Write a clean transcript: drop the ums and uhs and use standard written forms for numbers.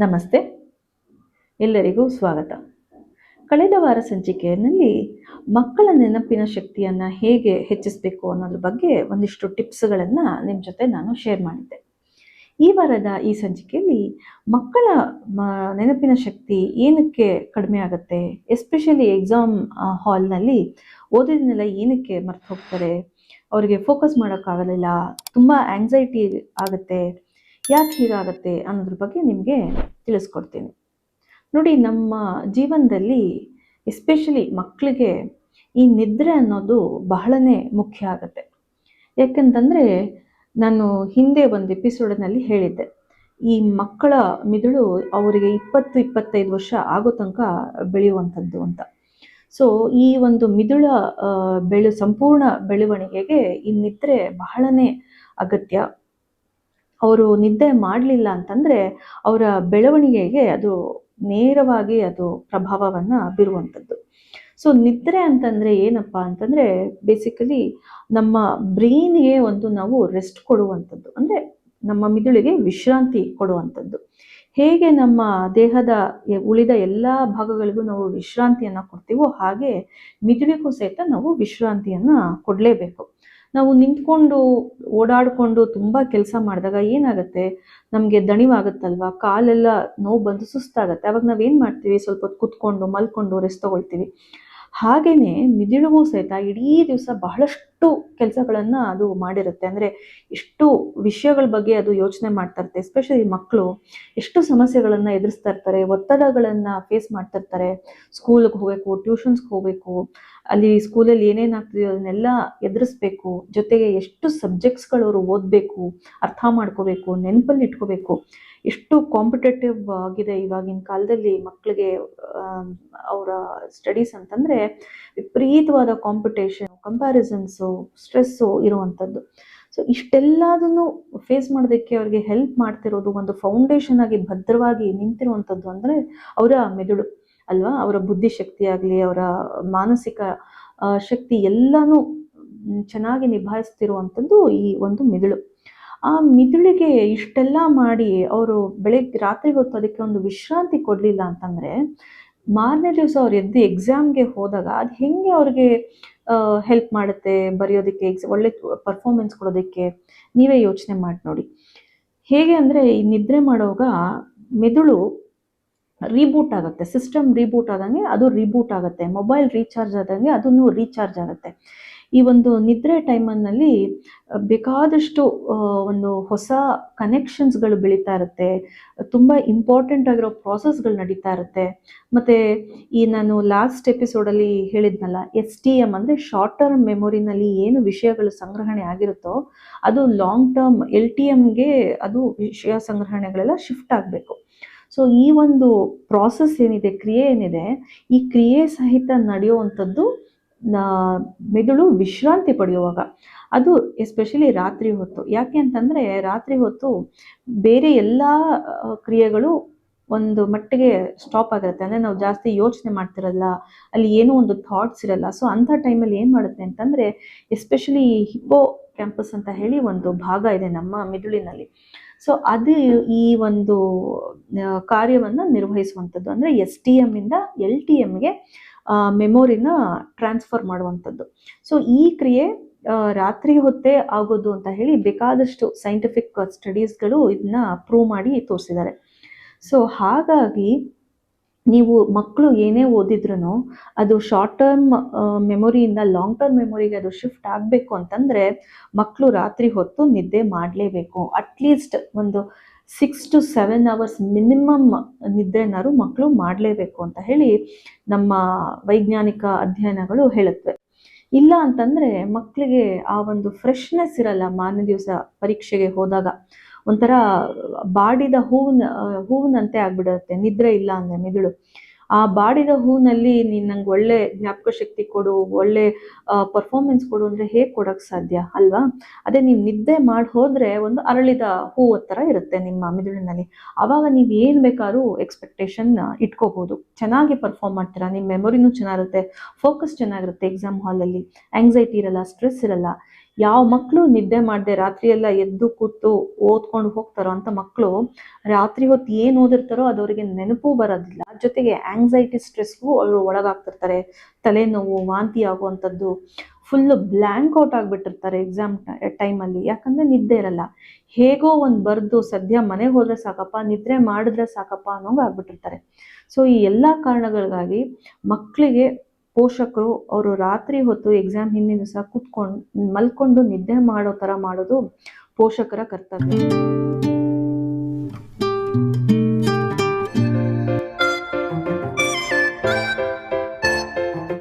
ನಮಸ್ತೆ, ಎಲ್ಲರಿಗೂ ಸ್ವಾಗತ. ಕಳೆದ ವಾರ ಸಂಚಿಕೆಯಲ್ಲಿ ಮಕ್ಕಳ ನೆನಪಿನ ಶಕ್ತಿಯನ್ನು ಹೇಗೆ ಹೆಚ್ಚಿಸಬೇಕು ಅನ್ನೋದ್ರ ಬಗ್ಗೆ ಒಂದಿಷ್ಟು ಟಿಪ್ಸ್ಗಳನ್ನು ನಿಮ್ಮ ಜೊತೆ ನಾನು ಶೇರ್ ಮಾಡಿದ್ದೆ. ಈ ವಾರದ ಈ ಸಂಚಿಕೆಯಲ್ಲಿ ಮಕ್ಕಳ ನೆನಪಿನ ಶಕ್ತಿ ಏನಕ್ಕೆ ಕಡಿಮೆ ಆಗುತ್ತೆ, ಎಸ್ಪೆಷಲಿ ಎಕ್ಸಾಮ್ ಹಾಲ್ನಲ್ಲಿ ಓದಿದನ್ನೆಲ್ಲ ಏನಕ್ಕೆ ಮರ್ತು ಹೋಗ್ತಾರೆ, ಅವರಿಗೆ ಫೋಕಸ್ ಮಾಡೋಕ್ಕಾಗಲಿಲ್ಲ, ತುಂಬ ಆಂಗ್ಸೈಟಿ ಆಗುತ್ತೆ, ಯಾಕೆ ಹೀಗಾಗುತ್ತೆ ಅನ್ನೋದ್ರ ಬಗ್ಗೆ ನಿಮಗೆ ತಿಳಿಸ್ಕೊಡ್ತೀನಿ. ನೋಡಿ, ನಮ್ಮ ಜೀವನದಲ್ಲಿ ಎಸ್ಪೆಷಲಿ ಮಕ್ಕಳಿಗೆ ಈ ನಿದ್ರೆ ಅನ್ನೋದು ಬಹಳನೇ ಮುಖ್ಯ ಆಗುತ್ತೆ. ಯಾಕಂತಂದರೆ ನಾನು ಹಿಂದೆ ಒಂದು ಎಪಿಸೋಡ್ನಲ್ಲಿ ಹೇಳಿದ್ದೆ, ಈ ಮಕ್ಕಳ ಮಿದುಳು ಅವರಿಗೆ 20-25 ವರ್ಷ ಆಗೋ ತನಕ ಬೆಳೆಯುವಂಥದ್ದು ಅಂತ. ಸೊ ಈ ಒಂದು ಮಿದುಳ ಸಂಪೂರ್ಣ ಬೆಳವಣಿಗೆಗೆ ಈ ನಿದ್ರೆ ಬಹಳನೇ ಅಗತ್ಯ. ಅವರು ನಿದ್ದೆ ಮಾಡಲಿಲ್ಲ ಅಂತಂದರೆ ಅವರ ಬೆಳವಣಿಗೆಗೆ ಅದು ನೇರವಾಗಿ ಅದು ಪ್ರಭಾವವನ್ನು ಬೀರುವಂಥದ್ದು. ಸೊ ನಿದ್ರೆ ಅಂತಂದರೆ ಏನಪ್ಪ ಅಂತಂದರೆ ಬೇಸಿಕಲಿ ನಮ್ಮ ಬ್ರೈನ್ಗೆ ಒಂದು ನಾವು ರೆಸ್ಟ್ ಕೊಡುವಂಥದ್ದು, ಅಂದರೆ ನಮ್ಮ ಮಿದುಳಿಗೆ ವಿಶ್ರಾಂತಿ ಕೊಡುವಂಥದ್ದು. ಹೇಗೆ ನಮ್ಮ ದೇಹದ ಉಳಿದ ಎಲ್ಲ ಭಾಗಗಳಿಗೂ ನಾವು ವಿಶ್ರಾಂತಿಯನ್ನು ಕೊಡ್ತೀವೋ ಹಾಗೆ ಮಿದುಳಿಗೂ ಸಹಿತ ನಾವು ವಿಶ್ರಾಂತಿಯನ್ನು ಕೊಡಲೇಬೇಕು. ನಾವು ನಿಂತ್ಕೊಂಡು ಓಡಾಡಿಕೊಂಡು ತುಂಬ ಕೆಲಸ ಮಾಡಿದಾಗ ಏನಾಗುತ್ತೆ, ನಮಗೆ ದಣಿವಾಗುತ್ತಲ್ವ, ಕಾಲೆಲ್ಲ ನೋವು ಬಂದು ಸುಸ್ತಾಗುತ್ತೆ. ಅವಾಗ ನಾವೇನು ಮಾಡ್ತೀವಿ, ಸ್ವಲ್ಪ ಹೊತ್ತು ಕೂತ್ಕೊಂಡು ಮಲ್ಕೊಂಡು ರೆಸ್ಟ್ ತೊಗೊಳ್ತೀವಿ. ಹಾಗೆಯೇ ಮಿದುಳಿಗೂ ಸಹಿತ ಇಡೀ ದಿವಸ ಬಹಳಷ್ಟು ಕೆಲಸಗಳನ್ನು ಅದು ಮಾಡಿರುತ್ತೆ. ಅಂದರೆ ಎಷ್ಟು ವಿಷಯಗಳ ಬಗ್ಗೆ ಅದು ಯೋಚನೆ ಮಾಡ್ತಾ ಇರುತ್ತೆ. ಎಸ್ಪೆಷಲಿ ಮಕ್ಕಳು ಎಷ್ಟು ಸಮಸ್ಯೆಗಳನ್ನು ಎದುರಿಸ್ತಾ ಇರ್ತಾರೆ, ಒತ್ತಡಗಳನ್ನು ಫೇಸ್ ಮಾಡ್ತಾ ಇರ್ತಾರೆ. ಸ್ಕೂಲಿಗೆ ಹೋಗಬೇಕು, ಟ್ಯೂಷನ್ಸ್ಗೆ ಹೋಗಬೇಕು, ಅಲ್ಲಿ ಸ್ಕೂಲಲ್ಲಿ ಏನೇನಾಗ್ತಿದೆಯೋ ಅದನ್ನೆಲ್ಲ ಎದುರಿಸ್ಬೇಕು. ಜೊತೆಗೆ ಎಷ್ಟು ಸಬ್ಜೆಕ್ಟ್ಸ್ಗಳು ಅವರು ಓದಬೇಕು, ಅರ್ಥ ಮಾಡ್ಕೋಬೇಕು, ನೆನಪಲ್ಲಿ ಇಟ್ಕೋಬೇಕು. ಎಷ್ಟು ಕಾಂಪಿಟೇಟಿವ್ ಆಗಿದೆ ಇವಾಗಿನ ಕಾಲದಲ್ಲಿ ಮಕ್ಕಳಿಗೆ ಅವರ ಸ್ಟಡೀಸ್ ಅಂತಂದರೆ ವಿಪರೀತವಾದ ಕಾಂಪಿಟೇಷನ್, ಕಂಪ್ಯಾರಿಸನ್ಸು, ಸ್ಟ್ರೆಸ್ಸು ಇರುವಂಥದ್ದು. ಸೊ ಇಷ್ಟೆಲ್ಲದನ್ನು ಫೇಸ್ ಮಾಡೋದಕ್ಕೆ ಅವ್ರಿಗೆ ಹೆಲ್ಪ್ ಮಾಡ್ತಿರೋದು, ಒಂದು ಫೌಂಡೇಶನ್ ಆಗಿ ಭದ್ರವಾಗಿ ನಿಂತಿರುವಂಥದ್ದು ಅಂದರೆ ಅವರ ಮೆದುಳು ಅಲ್ವಾ. ಅವರ ಬುದ್ಧಿಶಕ್ತಿ ಆಗಲಿ, ಅವರ ಮಾನಸಿಕ ಶಕ್ತಿ ಎಲ್ಲನೂ ಚೆನ್ನಾಗಿ ನಿಭಾಯಿಸ್ತಿರುವಂಥದ್ದು ಈ ಒಂದು ಮಿದುಳು. ಆ ಮಿದುಳಿಗೆ ಇಷ್ಟೆಲ್ಲ ಮಾಡಿ ಅವರು ರಾತ್ರಿ ಹೊತ್ತು ಅದಕ್ಕೆ ಒಂದು ವಿಶ್ರಾಂತಿ ಕೊಡಲಿಲ್ಲ ಅಂತಂದರೆ ಮಾರನೇ ದಿವಸ ಅವ್ರು ಎದ್ದು ಎಕ್ಸಾಮ್ಗೆ ಹೋದಾಗ ಅದು ಹೆಂಗೆ ಅವ್ರಿಗೆ ಹೆಲ್ಪ್ ಮಾಡುತ್ತೆ ಬರೆಯೋದಕ್ಕೆ, ಒಳ್ಳೆ ಪರ್ಫಾರ್ಮೆನ್ಸ್ ಕೊಡೋದಕ್ಕೆ? ನೀವೇ ಯೋಚನೆ ಮಾಡಿ ನೋಡಿ. ಹೇಗೆ ಅಂದರೆ ಈ ನಿದ್ರೆ ಮಾಡುವಾಗ ಮೆದುಳು ರೀಬೂಟ್ ಆಗುತ್ತೆ, ಸಿಸ್ಟಮ್ ರೀಬೂಟ್ ಆದಂಗೆ ಅದು ರೀಬೂಟ್ ಆಗುತ್ತೆ, ಮೊಬೈಲ್ ರೀಚಾರ್ಜ್ ಆದಂಗೆ ಅದನ್ನು ರೀಚಾರ್ಜ್ ಆಗುತ್ತೆ. ಈ ಒಂದು ನಿದ್ರೆ ಟೈಮಲ್ಲಿ ಬೇಕಾದಷ್ಟು ಒಂದು ಹೊಸ ಕನೆಕ್ಷನ್ಸ್ಗಳು ಬೆಳೀತಾ ಇರುತ್ತೆ, ತುಂಬ ಇಂಪಾರ್ಟೆಂಟ್ ಆಗಿರೋ ಪ್ರಾಸೆಸ್ಗಳು ನಡೀತಾ ಇರುತ್ತೆ. ಮತ್ತು ಈ ನಾನು ಲಾಸ್ಟ್ ಎಪಿಸೋಡಲ್ಲಿ ಹೇಳಿದ್ನಲ್ಲ, STM ಅಂದರೆ ಶಾರ್ಟ್ ಟರ್ಮ್ ಮೆಮೊರಿನಲ್ಲಿ ಏನು ವಿಷಯಗಳು ಸಂಗ್ರಹಣೆ ಆಗಿರುತ್ತೋ ಅದು ಲಾಂಗ್ ಟರ್ಮ್ LTMಗೆ ಅದು ವಿಷಯ ಸಂಗ್ರಹಣೆಗಳೆಲ್ಲ ಶಿಫ್ಟ್ ಆಗಬೇಕು. ಸೊ ಈ ಒಂದು ಪ್ರಾಸೆಸ್ ಏನಿದೆ, ಕ್ರಿಯೆ ಏನಿದೆ, ಈ ಕ್ರಿಯೆ ಸಹಿತ ನಡೆಯುವಂಥದ್ದು ಮೆದುಳು ವಿಶ್ರಾಂತಿ ಪಡೆಯುವಾಗ. ಅದು ಎಸ್ಪೆಷಲಿ ರಾತ್ರಿ ಹೊತ್ತು. ಯಾಕೆ ಅಂತಂದರೆ ರಾತ್ರಿ ಹೊತ್ತು ಬೇರೆ ಎಲ್ಲ ಕ್ರಿಯೆಗಳು ಒಂದು ಮಟ್ಟಿಗೆ ಸ್ಟಾಪ್ ಆಗಿರುತ್ತೆ. ಅಂದರೆ ನಾವು ಜಾಸ್ತಿ ಯೋಚನೆ ಮಾಡ್ತಿರಲ್ಲ, ಅಲ್ಲಿ ಏನೋ ಒಂದು ಥಾಟ್ಸ್ ಇರಲ್ಲ. ಸೊ ಅಂಥ ಟೈಮಲ್ಲಿ ಏನು ಮಾಡುತ್ತೆ ಅಂತಂದರೆ ಎಸ್ಪೆಷಲಿ ಹಿಪ್ಪೋ ಕ್ಯಾಂಪಸ್ ಅಂತ ಹೇಳಿ ಒಂದು ಭಾಗ ಇದೆ ನಮ್ಮ ಮಿದುಳಿನಲ್ಲಿ. ಸೊ ಅದು ಈ ಒಂದು ಕಾರ್ಯವನ್ನು ನಿರ್ವಹಿಸುವಂಥದ್ದು. ಅಂದರೆ STM ಇಂದ LTMಗೆ ಮೆಮೊರಿನ ಟ್ರಾನ್ಸ್ಫರ್ ಮಾಡುವಂಥದ್ದು. ಸೊ ಈ ಕ್ರಿಯೆ ರಾತ್ರಿ ಹೊತ್ತೇ ಆಗೋದು ಅಂತ ಹೇಳಿ ಬೇಕಾದಷ್ಟು ಸೈಂಟಿಫಿಕ್ ಸ್ಟಡೀಸ್ಗಳು ಇದನ್ನ ಪ್ರೂವ್ ಮಾಡಿ ತೋರಿಸಿದ್ದಾರೆ. ಸೊ ಹಾಗಾಗಿ ನೀವು ಮಕ್ಕಳು ಏನೇ ಓದಿದ್ರೂ ಅದು ಶಾರ್ಟ್ ಟರ್ಮ್ ಮೆಮೊರಿಯಿಂದ ಲಾಂಗ್ ಟರ್ಮ್ ಮೆಮೊರಿಗೆ ಅದು ಶಿಫ್ಟ್ ಆಗಬೇಕು ಅಂತಂದರೆ ಮಕ್ಕಳು ರಾತ್ರಿ ಹೊತ್ತು ನಿದ್ದೆ ಮಾಡಲೇಬೇಕು. ಅಟ್ಲೀಸ್ಟ್ ಒಂದು 6 to 7 hours ಮಿನಿಮಮ್ ನಿದ್ದೆನಾರು ಮಕ್ಕಳು ಮಾಡಲೇಬೇಕು ಅಂತ ಹೇಳಿ ನಮ್ಮ ವೈಜ್ಞಾನಿಕ ಅಧ್ಯಯನಗಳು ಹೇಳುತ್ತವೆ. ಇಲ್ಲ ಅಂತಂದರೆ ಮಕ್ಕಳಿಗೆ ಆ ಒಂದು ಫ್ರೆಶ್ನೆಸ್ ಇರಲ್ಲ. ಮಾರನೇ ದಿವಸ ಪರೀಕ್ಷೆಗೆ ಹೋದಾಗ ಒಂಥರ ಬಾಡಿದ ಹೂವಿನಂತೆ ಆಗ್ಬಿಡುತ್ತೆ ನಿದ್ರೆ ಇಲ್ಲ ಅಂದರೆ ಮಿದುಳು. ಆ ಬಾಡಿದ ಹೂವಿನಲ್ಲಿ ನೀನು ನಂಗೆ ಒಳ್ಳೆ ಜ್ಞಾಪಕ ಶಕ್ತಿ ಕೊಡು, ಒಳ್ಳೆ ಪರ್ಫಾರ್ಮೆನ್ಸ್ ಕೊಡು ಅಂದರೆ ಹೇಗೆ ಕೊಡೋಕ್ಕೆ ಸಾಧ್ಯ ಅಲ್ವಾ? ಅದೇ ನೀವು ನಿದ್ದೆ ಮಾಡಿ ಹೋದರೆ ಒಂದು ಅರಳಿದ ಹೂವು ಥರ ಇರುತ್ತೆ ನಿಮ್ಮ ಮಿದುಳಿನಲ್ಲಿ. ಆವಾಗ ನೀವು ಏನು ಬೇಕಾದ್ರೂ ಎಕ್ಸ್ಪೆಕ್ಟೇಷನ್ ಇಟ್ಕೋಬೋದು, ಚೆನ್ನಾಗಿ ಪರ್ಫಾರ್ಮ್ ಮಾಡ್ತೀರಾ, ನಿಮ್ಮ ಮೆಮೊರಿನೂ ಚೆನ್ನಾಗಿರುತ್ತೆ, ಫೋಕಸ್ ಚೆನ್ನಾಗಿರುತ್ತೆ ಎಕ್ಸಾಮ್ ಹಾಲಲ್ಲಿ, ಆಂಗ್ಸೈಟಿ ಇರಲ್ಲ, ಸ್ಟ್ರೆಸ್ ಇರಲ್ಲ. ಯಾವ ಮಕ್ಕಳು ನಿದ್ದೆ ಮಾಡದೆ ರಾತ್ರಿ ಎಲ್ಲ ಎದ್ದು ಕೂತು ಓದ್ಕೊಂಡು ಹೋಗ್ತಾರೋ ಅಂತ ಮಕ್ಕಳು ರಾತ್ರಿ ಹೊತ್ತು ಏನು ಓದಿರ್ತಾರೋ ಅದು ಅವರಿಗೆ ನೆನಪು ಬರೋದಿಲ್ಲ. ಜೊತೆಗೆ ಆಂಗ್ಸೈಟಿ ಸ್ಟ್ರೆಸ್ಗೂ ಅವರು ಒಳಗಾಗ್ತಿರ್ತಾರೆ. ತಲೆನೋವು, ವಾಂತಿ ಆಗುವಂಥದ್ದು, ಫುಲ್ಲು ಬ್ಲ್ಯಾಂಕ್ ಔಟ್ ಆಗಿಬಿಟ್ಟಿರ್ತಾರೆ ಎಕ್ಸಾಮ್ ಟೈಮಲ್ಲಿ. ಯಾಕಂದರೆ ನಿದ್ದೆ ಇರಲ್ಲ. ಹೇಗೋ ಒಂದು ಬರೆದು ಸದ್ಯ ಮನೆಗೆ ಹೋದರೆ ಸಾಕಪ್ಪ, ನಿದ್ರೆ ಮಾಡಿದ್ರೆ ಸಾಕಪ್ಪ ಅನ್ನೋಂಗೆ ಆಗ್ಬಿಟ್ಟಿರ್ತಾರೆ. ಸೊ ಈ ಎಲ್ಲ ಕಾರಣಗಳಿಗಾಗಿ ಮಕ್ಕಳಿಗೆ ಪೋಷಕರು ಅವರು ರಾತ್ರಿ ಹೊತ್ತು ಎಕ್ಸಾಮ್ ಹಿಂದಿನ ದಿವಸ ಕೂತ್ಕೊಂಡು ಮಲ್ಕೊಂಡು ನಿದ್ದೆ ಮಾಡೋ ಥರ ಮಾಡೋದು ಪೋಷಕರ ಕರ್ತವ್ಯ.